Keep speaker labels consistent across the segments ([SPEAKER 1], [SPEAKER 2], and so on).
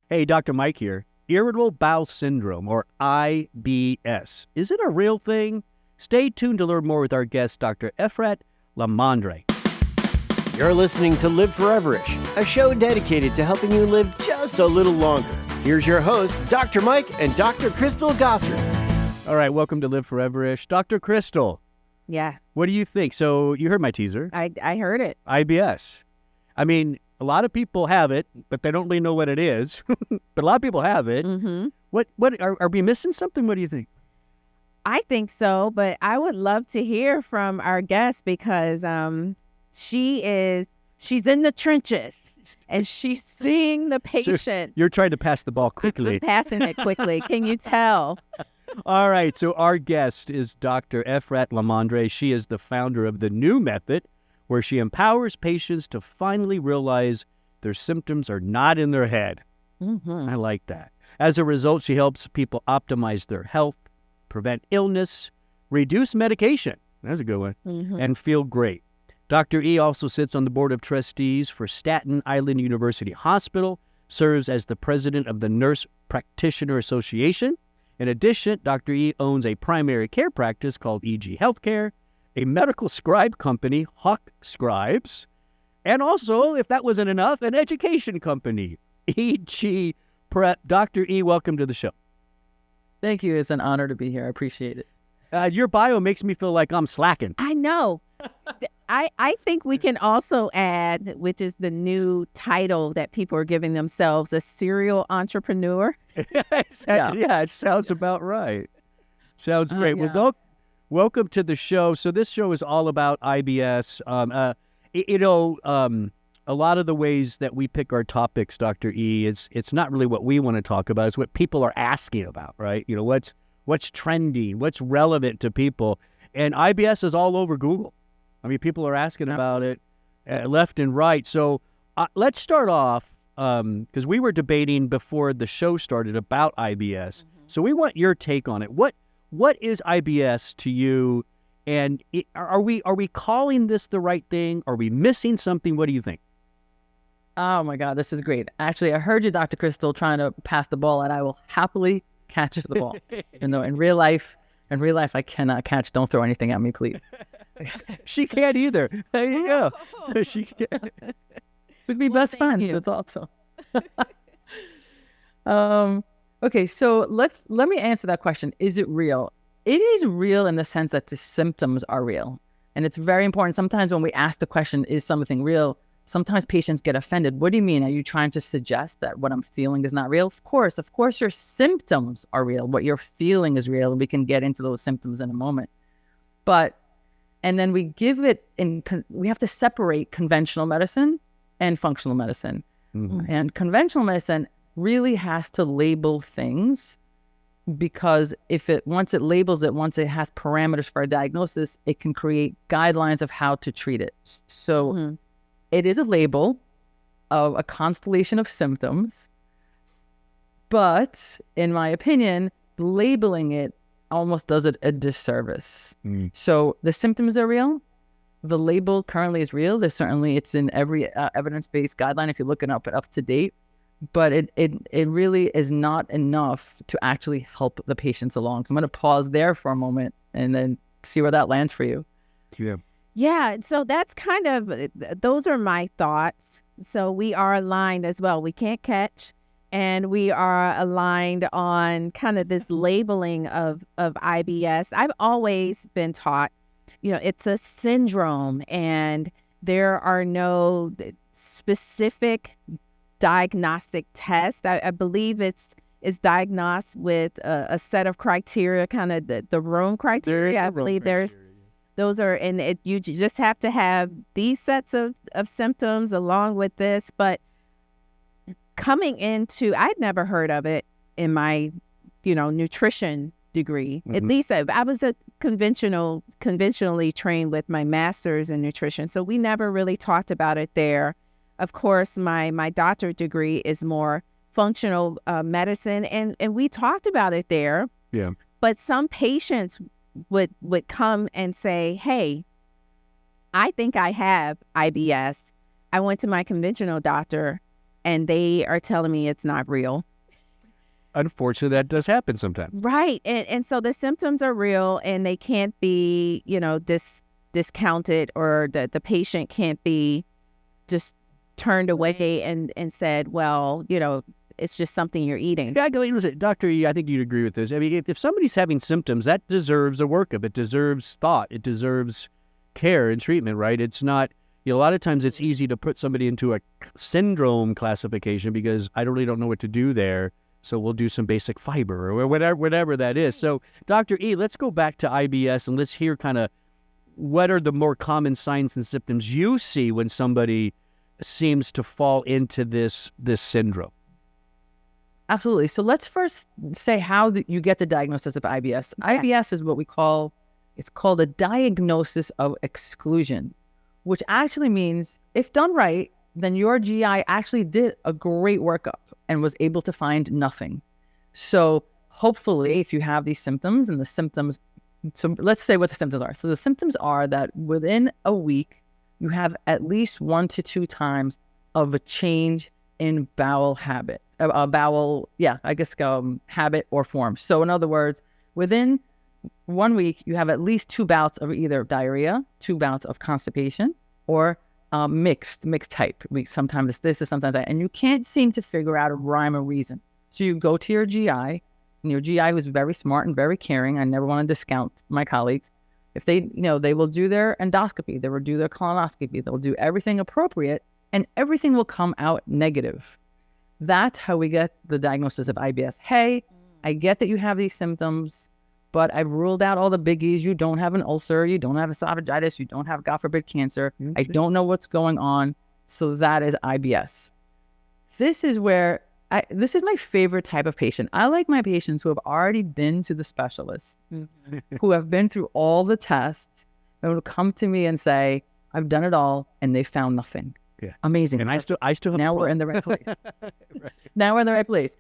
[SPEAKER 1] Hey, Dr. Mike here. Irritable Bowel Syndrome, or IBS. Is it a real thing? Stay tuned to learn more with our guest, Dr. Efrat LaMandre.
[SPEAKER 2] You're listening to Live Foreverish, a show dedicated to helping you live just a little longer. Here's your hosts, Dr. Mike and Dr. Crystal Gossard.
[SPEAKER 1] All right, welcome to Live Foreverish. Dr. Crystal,
[SPEAKER 3] Yes,
[SPEAKER 1] what do you think? So you heard my teaser,
[SPEAKER 3] I heard it.
[SPEAKER 1] IBS. I mean, a lot of people have it, but they don't really know what it is. But a lot of people have it.
[SPEAKER 3] Mm-hmm.
[SPEAKER 1] What are we missing something? What do you think?
[SPEAKER 3] I think so, but I would love to hear from our guest because she's in the trenches and she's seeing the patient.
[SPEAKER 1] You're trying to pass the ball quickly.
[SPEAKER 3] Passing it quickly. Can you tell?
[SPEAKER 1] All right, so our guest is Dr. Efrat LaMandre. She is the founder of the new method where she empowers patients to finally realize their symptoms are not in their head.
[SPEAKER 3] Mm-hmm.
[SPEAKER 1] I like that. As a result, she helps people optimize their health, prevent illness, reduce medication, that's a good one,
[SPEAKER 3] Mm-hmm.
[SPEAKER 1] and feel great. Dr. E also sits on the Board of Trustees for Staten Island University Hospital, serves as the president of the Nurse Practitioner Association. In addition, Dr. E owns a primary care practice called EG Healthcare, a medical scribe company, HawkScribes, and also, if that wasn't enough, an education company, EG Prep. Dr. E, welcome to the show.
[SPEAKER 4] Thank you. It's an honor to be here. I appreciate it.
[SPEAKER 1] Your bio makes me feel like I'm slacking.
[SPEAKER 3] I know. I think we can also add, which is the new title that people are giving themselves, a serial entrepreneur.
[SPEAKER 1] Yeah, it sounds about right. Sounds great.
[SPEAKER 4] Yeah.
[SPEAKER 1] Well, welcome to the show. So this show is all about IBS. A lot of the ways that we pick our topics, Dr. E, it's not really what we want to talk about. It's what people are asking about, right? You know, what's trending, what's relevant to people. And IBS is all over Google. I mean, people are asking about it left and right. So let's start off, because we were debating before the show started about IBS. Mm-hmm. So we want your take on it. What is IBS to you? And are we calling this the right thing? Are we missing something? What do you think?
[SPEAKER 4] Oh my God, this is great. Actually, I heard you, Dr. Crystal, trying to pass the ball, and I will happily catch the ball. You know, in real life, I cannot catch. Don't throw anything at me, please.
[SPEAKER 1] She can't either. There you go. She can't.
[SPEAKER 4] We'd be best friends.
[SPEAKER 3] you.
[SPEAKER 4] That's awesome. Okay, so let me answer that question. Is it real? It is real in the sense that the symptoms are real. And it's very important. Sometimes when we ask the question, is something real? Sometimes patients get offended. What do you mean? Are you trying to suggest that what I'm feeling is not real? Of course your symptoms are real. What you're feeling is real. We can get into those symptoms in a moment. And then we give it we have to separate conventional medicine and functional medicine.
[SPEAKER 1] Mm-hmm.
[SPEAKER 4] And conventional medicine really has to label things, because once it labels it, once it has parameters for a diagnosis, it can create guidelines of how to treat it. So it is a label of a constellation of symptoms, but in my opinion, labeling it almost does it a disservice. So the symptoms are real. The label currently is real. It's in every evidence-based guideline if you look it up to date. But it really is not enough to actually help the patients along. So I'm going to pause there for a moment and then see where that lands for you.
[SPEAKER 3] Yeah, so that's those are my thoughts. So we are aligned as well. We can't catch, and we are aligned on kind of this labeling of IBS. I've always been taught, it's a syndrome, and there are no specific diagnostic tests. I believe it's diagnosed with a set of criteria, kind of the Rome criteria. I believe those are, and you just have to have these sets of symptoms along with this. But coming into, I'd never heard of it in my, nutrition degree. Mm-hmm. At least I was conventionally trained with my master's in nutrition. So we never really talked about it there. Of course, my doctorate degree is more functional medicine, and we talked about it there.
[SPEAKER 1] Yeah.
[SPEAKER 3] But some patients would come and say, hey, I think I have IBS. I went to my conventional doctor and they are telling me it's not real.
[SPEAKER 1] Unfortunately, that does happen sometimes.
[SPEAKER 3] Right. And so the symptoms are real, and they can't be, discounted, or the patient can't be just turned away and said, well, it's just something you're eating.
[SPEAKER 1] Yeah, listen, Dr. E, I think you'd agree with this. I mean, if somebody's having symptoms, that deserves a workup. It deserves thought. It deserves care and treatment, right? It's not, a lot of times it's easy to put somebody into a syndrome classification because I really don't know what to do there. So we'll do some basic fiber or whatever that is. So Dr. E, let's go back to IBS and let's hear kind of what are the more common signs and symptoms you see when somebody seems to fall into this syndrome.
[SPEAKER 4] Absolutely. So let's first say how you get the diagnosis of IBS.
[SPEAKER 3] Yeah.
[SPEAKER 4] IBS is what it's called a diagnosis of exclusion, which actually means if done right, then your GI actually did a great workup and was able to find nothing. So hopefully if you have these symptoms and the symptoms, so let's say what the symptoms are. So the symptoms are that within a week, you have at least 1 to 2 times of a change in bowel habit, habit or form. So in other words, within 1 week, you have at least 2 bouts of either diarrhea, 2 bouts of constipation, or mixed type. Sometimes it's this, sometimes that, and you can't seem to figure out a rhyme or reason. So you go to your GI, and your GI was very smart and very caring. I never want to discount my colleagues. If they will do their endoscopy, they will do their colonoscopy, they'll do everything appropriate, and everything will come out negative. That's how we get the diagnosis of IBS. Hey, I get that you have these symptoms, but I've ruled out all the biggies. You don't have an ulcer. You don't have esophagitis. You don't have, God forbid, cancer. I don't know what's going on. So that is IBS. This is where this is my favorite type of patient. I like my patients who have already been to the specialist, who have been through all the tests, and will come to me and say, I've done it all, and they found nothing.
[SPEAKER 1] Yeah.
[SPEAKER 4] Amazing.
[SPEAKER 1] And I still have
[SPEAKER 4] now we're in the right place. Right. Now we're in the right place.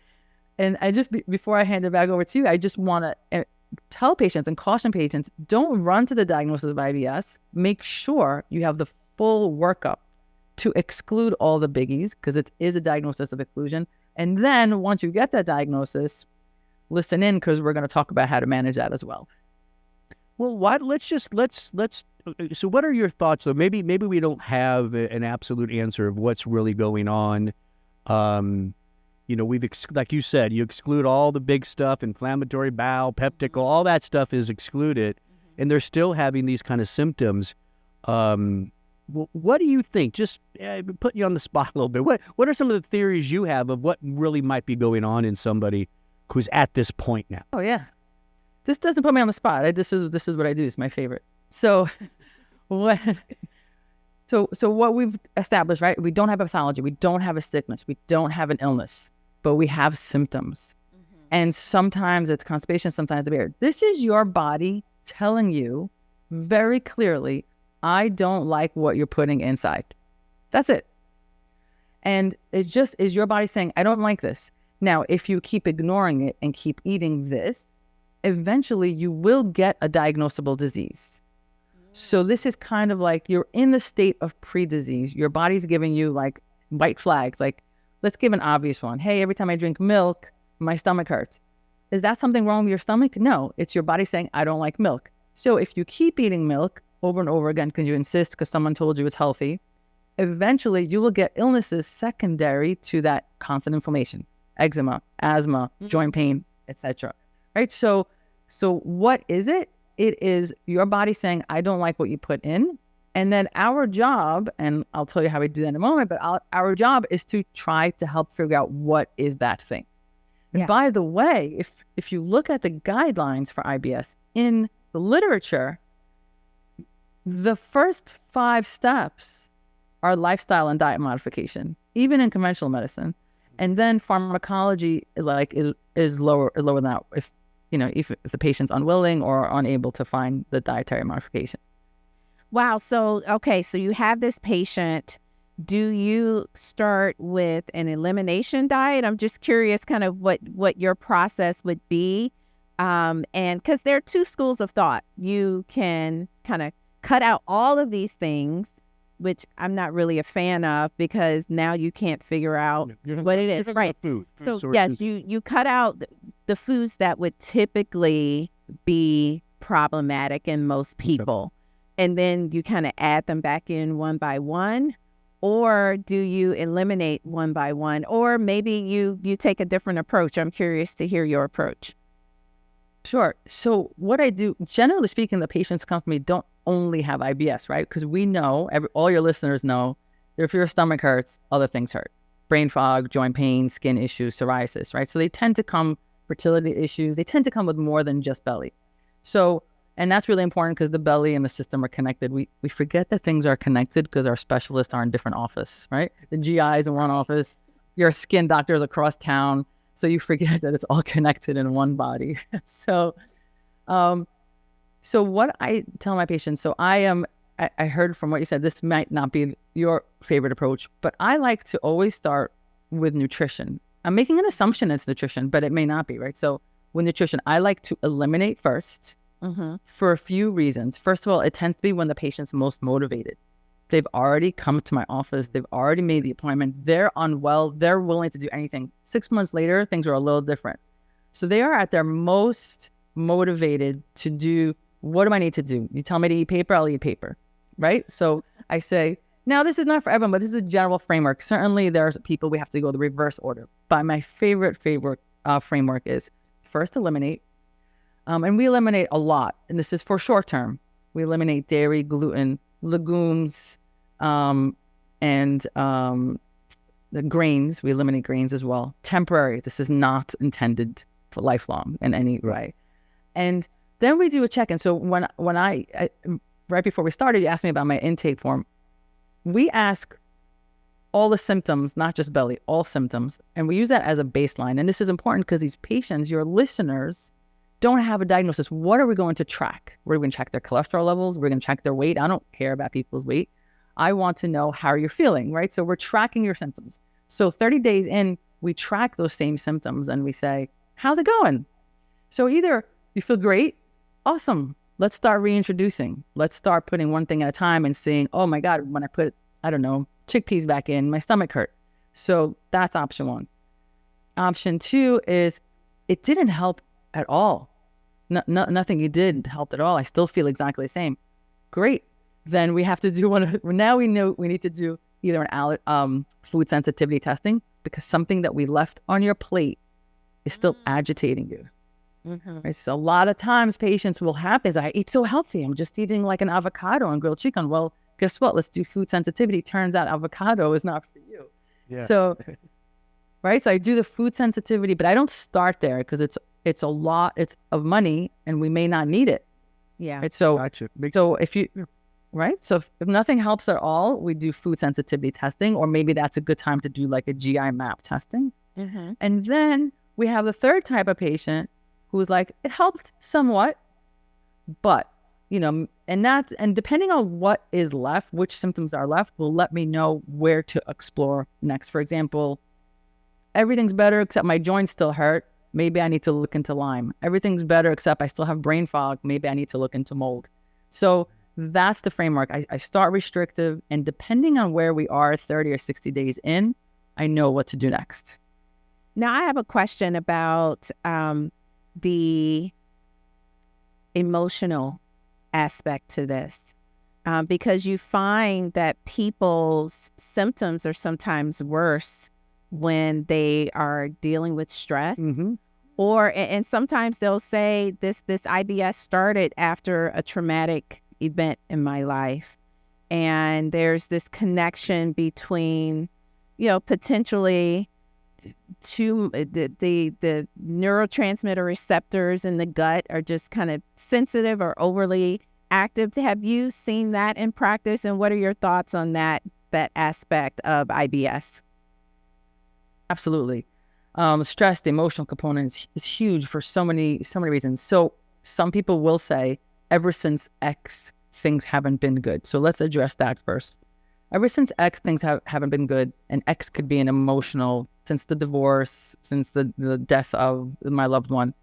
[SPEAKER 4] And I just, before I hand it back over to you, I just want to tell patients and caution patients, don't run to the diagnosis of IBS. Make sure you have the full workup to exclude all the biggies, because it is a diagnosis of exclusion. And then once you get that diagnosis, listen in, because we're going to talk about how to manage that as well.
[SPEAKER 1] Well, so what are your thoughts, though? Maybe we don't have an absolute answer of what's really going on. Like you said, you exclude all the big stuff, inflammatory bowel, peptic, all that stuff is excluded, and they're still having these kind of symptoms. What do you think? Just put you on the spot a little bit. What are some of the theories you have of what really might be going on in somebody who's at this point now?
[SPEAKER 4] Oh yeah, this doesn't put me on the spot. This is what I do. It's my favorite. So what we've established, right? We don't have a pathology. We don't have a sickness. We don't have an illness, but we have symptoms. And sometimes it's constipation, sometimes the beer. This is your body telling you very clearly, I don't like what you're putting inside. That's it. And it just is your body saying, I don't like this. Now, if you keep ignoring it and keep eating this, eventually you will get a diagnosable disease. So this is kind of like you're in the state of pre-disease. Your body's giving you like white flags. Like, let's give an obvious one. Hey, every time I drink milk, my stomach hurts. Is that something wrong with your stomach? No, it's your body saying, I don't like milk. So if you keep eating milk over and over again because you insist because someone told you it's healthy, eventually you will get illnesses secondary to that constant inflammation, eczema, asthma, joint pain, etc. Right? So what is it? It is your body saying, I don't like what you put in. And then our job, and I'll tell you how we do that in a moment, but our job is to try to help figure out what is that thing. And by the way, if you look at the guidelines for IBS in the literature, the first 5 steps are lifestyle and diet modification, even in conventional medicine. And then pharmacology is lower than that if the patient's unwilling or unable to find the dietary modification.
[SPEAKER 3] Wow. So you have this patient. Do you start with an elimination diet? I'm just curious kind of what your process would be. And because there are 2 schools of thought. You can kind of cut out all of these things which I'm not really a fan of because now you can't figure out what it is. Right.
[SPEAKER 1] Food
[SPEAKER 3] So
[SPEAKER 1] sources.
[SPEAKER 3] yes, you cut out the foods that would typically be problematic in most people, and then you kind of add them back in one by one. Or do you eliminate one by one? Or maybe you take a different approach. I'm curious to hear your approach.
[SPEAKER 4] Sure. So what I do, generally speaking, the patients come to me don't only have IBS, right? Because we know, all your listeners know, if your stomach hurts, other things hurt. Brain fog, joint pain, skin issues, psoriasis, right? So they tend to come, fertility issues, they tend to come with more than just belly. So, and that's really important because the belly and the system are connected. We forget that things are connected because our specialists are in different office, right? The GIs in one office, your skin doctors across town. So you forget that it's all connected in one body. So what I tell my patients, I heard from what you said, this might not be your favorite approach, but I like to always start with nutrition. I'm making an assumption it's nutrition, but it may not be, right? So with nutrition, I like to eliminate first. For a few reasons. First of all, it tends to be when the patient's most motivated. They've already come to my office. They've already made the appointment. They're unwell. They're willing to do anything. 6 months later, things are a little different. So they are at their most motivated to do, what do I need to do? You tell me to eat paper, I'll eat paper, right? So I say, now this is not for everyone, but this is a general framework. Certainly there's people we have to go the reverse order. But my favorite framework is first eliminate. And we eliminate a lot, and this is for short term. We eliminate dairy, gluten, legumes, and the grains. We eliminate grains as well. Temporary. This is not intended for lifelong in any way. And then we do a check-in. So when I right before we started, you asked me about my intake form. We ask all the symptoms, not just belly, all symptoms, and we use that as a baseline. And this is important because these patients, your listeners, don't have a diagnosis. What are we going to track? We're going to check their cholesterol levels. We're going to check their weight. I don't care about people's weight. I want to know how you're feeling, right? So we're tracking your symptoms. So 30 days in, we track those same symptoms and we say, how's it going? So either you feel great, awesome. Let's start reintroducing. Let's start putting one thing at a time and seeing, oh my God, when I put, I don't know, chickpeas back in, my stomach hurt. So that's option one. Option two is it didn't help at all. Nothing you did helped at all. I still feel exactly the same. Great. Then we have to do now we know we need to do either an food sensitivity testing because something that we left on your plate is still agitating you. Right? So a lot of times patients will have this, I eat so healthy. I'm just eating like an avocado and grilled chicken. Well, guess what? Let's do food sensitivity. Turns out avocado is not for you.
[SPEAKER 1] Yeah.
[SPEAKER 4] So, right. So I do the food sensitivity, but I don't start there because it's a lot, it's of money and we may not need it.
[SPEAKER 3] Yeah.
[SPEAKER 4] Right? So,
[SPEAKER 1] Gotcha.
[SPEAKER 4] if you, right. So if nothing helps at all, we do food sensitivity testing, or maybe that's a good time to do like a GI map testing. And then we have the third type of patient who's like, it helped somewhat, but and depending on what is left, which symptoms are left, will let me know where to explore next. For example, everything's better except my joints still hurt. Maybe I need to look into Lyme. Everything's better except I still have brain fog. Maybe I need to look into mold. So that's the framework. I start restrictive, and depending on where we are 30 or 60 days in, I know what to do next.
[SPEAKER 3] Now, I have a question about the emotional aspect to this, because you find that people's symptoms are sometimes worse when they are dealing with stress. And sometimes they'll say this IBS started after a traumatic event in my life, and there's this connection between potentially the neurotransmitter receptors in the gut are just kind of sensitive or overly active. Have you seen that in practice, and what are your thoughts on that aspect of IBS?
[SPEAKER 4] Absolutely. Stress, the emotional component is huge for so many reasons. So some people will say, ever since X, things haven't been good. So let's address that first. Ever since X, things haven't been good. And X could be an emotional, since the divorce, since the death of my loved one.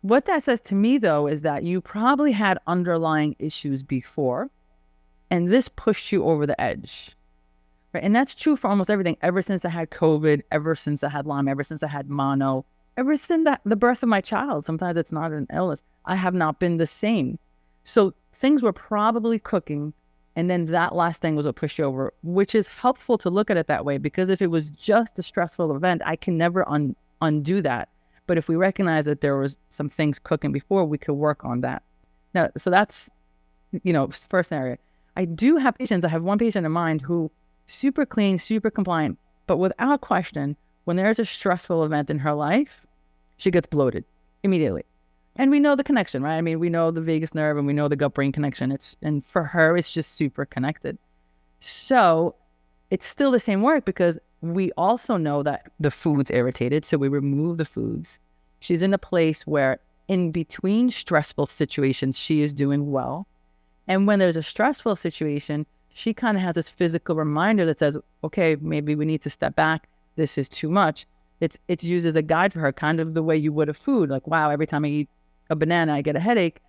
[SPEAKER 4] What that says to me, though, is that you probably had underlying issues before. And this pushed you over the edge, right? And that's true for almost everything. Ever since I had COVID, ever since I had Lyme, ever since I had mono, ever since the birth of my child, sometimes it's not an illness, I have not been the same. So things were probably cooking, and then that last thing was what pushed you over, which is helpful to look at it that way, because if it was just a stressful event, I can never undo that. But if we recognize that there was some things cooking before, we could work on that. Now, so that's, first scenario. I do have patients. I have one patient in mind who super clean, super compliant, but without question, when there's a stressful event in her life, she gets bloated immediately. And we know the connection, right? I mean, we know the vagus nerve and we know the gut-brain connection. And for her, it's just super connected. So it's still the same work, because we also know that the food's irritated, so we remove the foods. She's in a place where in between stressful situations, she is doing well. And when there's a stressful situation, she kind of has this physical reminder that says, okay, maybe we need to step back. This is too much. It's used as a guide for her, kind of the way you would a food. Like, wow, every time I eat a banana, I get a headache.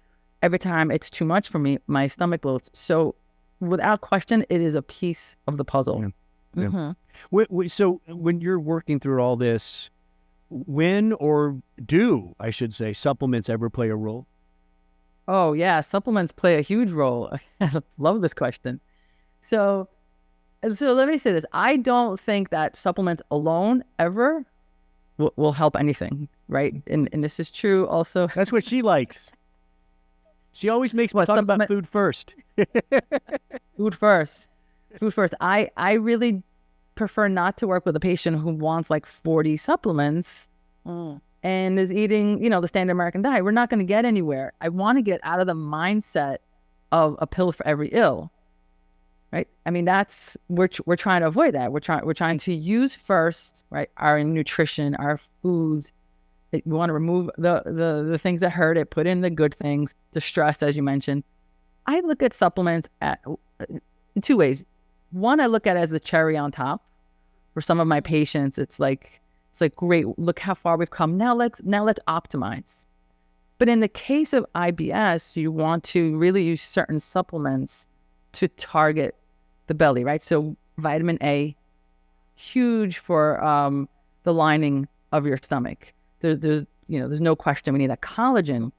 [SPEAKER 4] Every time it's too much for me, my stomach bloats. So without question, it is a piece of the puzzle.
[SPEAKER 1] Yeah. Mm-hmm. So when you're working through all this, when or do, I should say, supplements ever play a role?
[SPEAKER 4] Oh, yeah. Supplements play a huge role. I love this question. So let me say this. I don't think that supplements alone ever will help anything, right? And this is true also.
[SPEAKER 1] That's what she likes. She always makes me talk about food first.
[SPEAKER 4] Food first. I really prefer not to work with a patient who wants like 40 supplements and is eating, the standard American diet. We're not going to get anywhere. I want to get out of the mindset of a pill for every ill, right? I mean, we're trying to avoid that. We're trying to use first, right, our nutrition, our foods. We want to remove the things that hurt it, put in the good things, the stress, as you mentioned. I look at supplements in two ways. One, I look at it as the cherry on top. For some of my patients, it's like, great, look how far we've come. Now let's optimize. But in the case of IBS, you want to really use certain supplements to target the belly, right? So vitamin A, huge for the lining of your stomach. There's no question we need that. Collagen,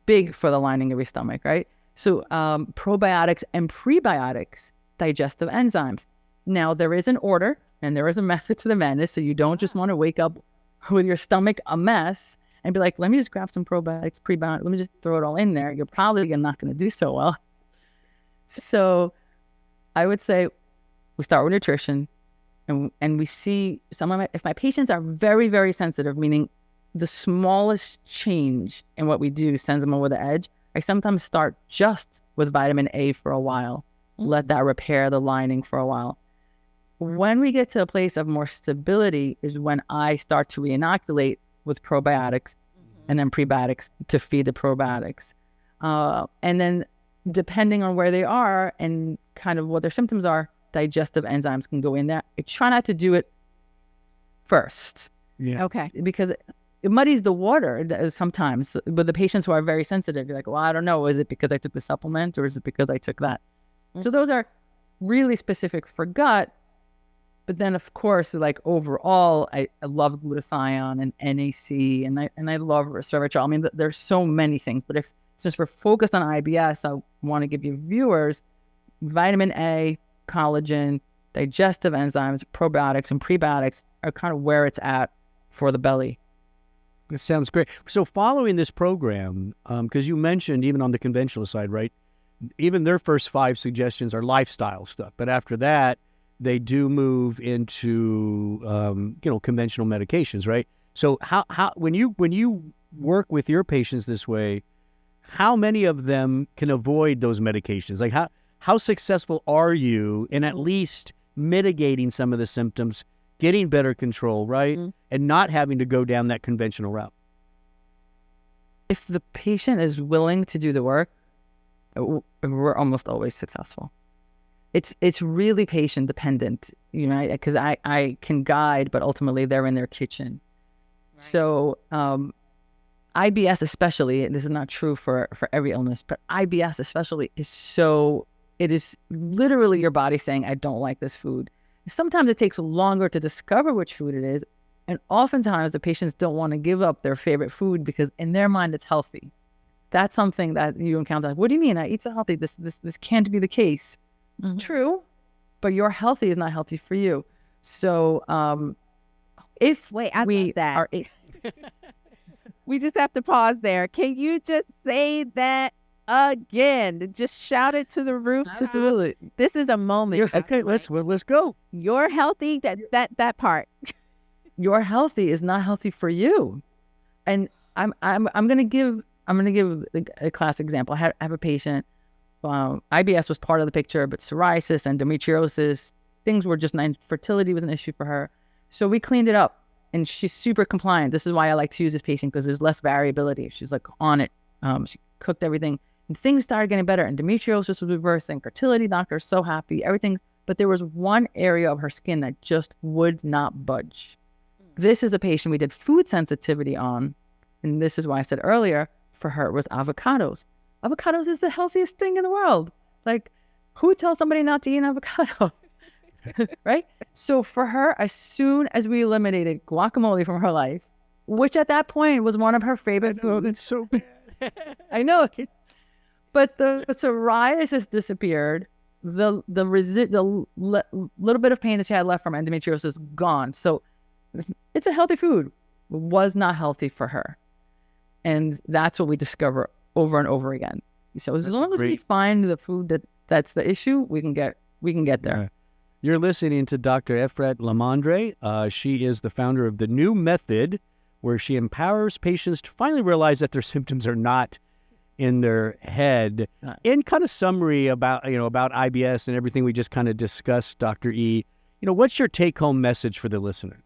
[SPEAKER 4] big for the lining of your stomach, right? So probiotics and prebiotics, digestive enzymes. Now there is an order and there is a method to the madness. So you don't just want to wake up with your stomach a mess and be like, let me just grab some probiotics, prebiotics, let me just throw it all in there. You're probably not going to do so well. So I would say we start with nutrition, and we see if my patients are very, very sensitive, meaning the smallest change in what we do sends them over the edge, I sometimes start just with vitamin A for a while, let that repair the lining for a while. When we get to a place of more stability is when I start to reinoculate with probiotics and then prebiotics to feed the probiotics. And then depending on where they are and kind of what their symptoms are, digestive enzymes can go in there. I try not to do it first.
[SPEAKER 1] Yeah.
[SPEAKER 3] Okay.
[SPEAKER 4] Because it muddies the water sometimes with the patients who are very sensitive. You're like, well, I don't know. Is it because I took the supplement or is it because I took that? So those are really specific for gut. But then, of course, like overall, I love glutathione and NAC, and I love resveratrol. I mean, there's so many things. But since we're focused on IBS, I want to give you viewers vitamin A, collagen, digestive enzymes, probiotics, and prebiotics are kind of where it's at for the belly.
[SPEAKER 1] That sounds great. So following this program, because you mentioned even on the conventional side, right? Even their first 5 suggestions are lifestyle stuff. But after that, they do move into, conventional medications, right? So how when you work with your patients this way, how many of them can avoid those medications? Like how successful are you in at least mitigating some of the symptoms, getting better control, right? And not having to go down that conventional route?
[SPEAKER 4] If the patient is willing to do the work, we're almost always successful. It's really patient dependent, because I can guide, but ultimately they're in their kitchen. Right. So IBS especially, this is not true for every illness, but IBS especially is so It is literally your body saying, I don't like this food. Sometimes it takes longer to discover which food it is. And oftentimes the patients don't want to give up their favorite food because in their mind it's healthy. That's something that you encounter. What do you mean? I eat so healthy. This can't be the case.
[SPEAKER 3] Mhm.
[SPEAKER 4] True, but your healthy is not healthy for you. So if
[SPEAKER 3] Wait, I
[SPEAKER 4] we
[SPEAKER 3] love that.
[SPEAKER 4] are
[SPEAKER 3] We just have to pause there. Can you just say that again? Just shout it to the roof.
[SPEAKER 4] absolutely,
[SPEAKER 3] This is a moment.
[SPEAKER 1] Okay, let's go.
[SPEAKER 3] You're healthy. That part.
[SPEAKER 4] your healthy is not healthy for you. And I'm gonna give a class example. I have a patient. IBS was part of the picture, but psoriasis, endometriosis, things were just fertility was an issue for her. So we cleaned it up, and she's super compliant. This is why I like to use this patient because there's less variability. She's like on it. She cooked everything, and things started getting better. Endometriosis was reversing. Fertility doctor so happy. Everything, but there was one area of her skin that just would not budge. This is a patient we did food sensitivity on, and this is why I said earlier for her it was avocados. Avocados is the healthiest thing in the world. Like, who tells somebody not to eat an avocado? Right? So for her, as soon as we eliminated guacamole from her life, which at that point was one of her favorite foods.
[SPEAKER 1] That's so bad.
[SPEAKER 4] I know. But the psoriasis disappeared. The little bit of pain that she had left from endometriosis gone. So it's a healthy food. It was not healthy for her. And that's what we discover over and over again. So as long as we find the food that's the issue, we can get there.
[SPEAKER 1] Yeah. You're listening to Dr. Efrat LaMandre. She is the founder of the new method where she empowers patients to finally realize that their symptoms are not in their head. In kind of summary about IBS and everything we just kind of discussed, Dr. E, what's your take-home message for the listener?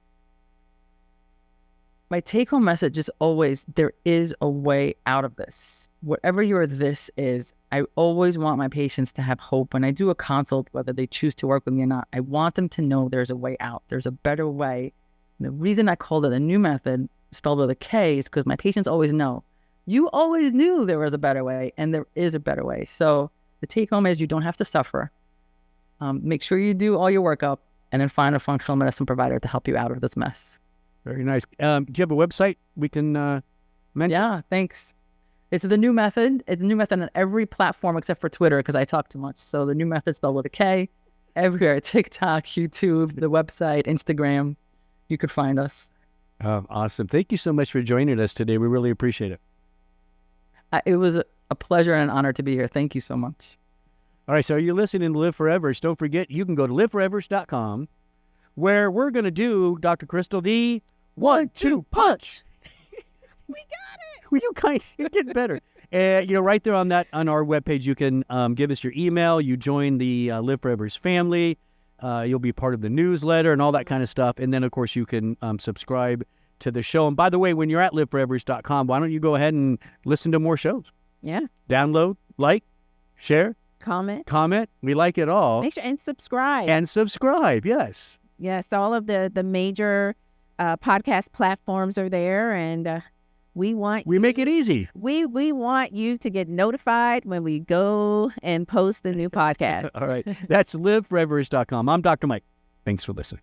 [SPEAKER 4] My take-home message is always, there is a way out of this. Whatever your this is, I always want my patients to have hope. When I do a consult, whether they choose to work with me or not, I want them to know there's a way out. There's a better way. And the reason I called it a new method, spelled with a K, is because my patients always know. You always knew there was a better way, and there is a better way. So the take-home is you don't have to suffer. Make sure you do all your workup, and then find a functional medicine provider to help you out of this mess.
[SPEAKER 1] Very nice. Do you have a website we can mention?
[SPEAKER 4] Yeah, thanks. It's the new method. It's the new method on every platform except for Twitter because I talk too much. So the new method spelled with a K. Everywhere, TikTok, YouTube, the website, Instagram, you could find us.
[SPEAKER 1] Awesome. Thank you so much for joining us today. We really appreciate it.
[SPEAKER 4] It was a pleasure and an honor to be here. Thank you so much.
[SPEAKER 1] All right, so you're listening to Live Foreverish. Don't forget, you can go to liveforeverish.com where we're going to do, Dr. Crystal, the 1-2 punch. We got it. Well, you're getting better. Right there on our webpage, you can give us your email. You join the Live Foreverish family. You'll be part of the newsletter and all that kind of stuff. And then, of course, you can subscribe to the show. And by the way, when you're at liveforeverish.com, why don't you go ahead and listen to more shows?
[SPEAKER 3] Yeah.
[SPEAKER 1] Download, like, share,
[SPEAKER 3] Comment.
[SPEAKER 1] We like it all.
[SPEAKER 3] Make sure and subscribe.
[SPEAKER 1] And subscribe, yes.
[SPEAKER 3] Yes, all of the major podcast platforms are there, and we
[SPEAKER 1] make it easy.
[SPEAKER 3] We want you to get notified when we go and post a new podcast.
[SPEAKER 1] All right. That's liveforeverish.com. I'm Dr. Mike. Thanks for listening.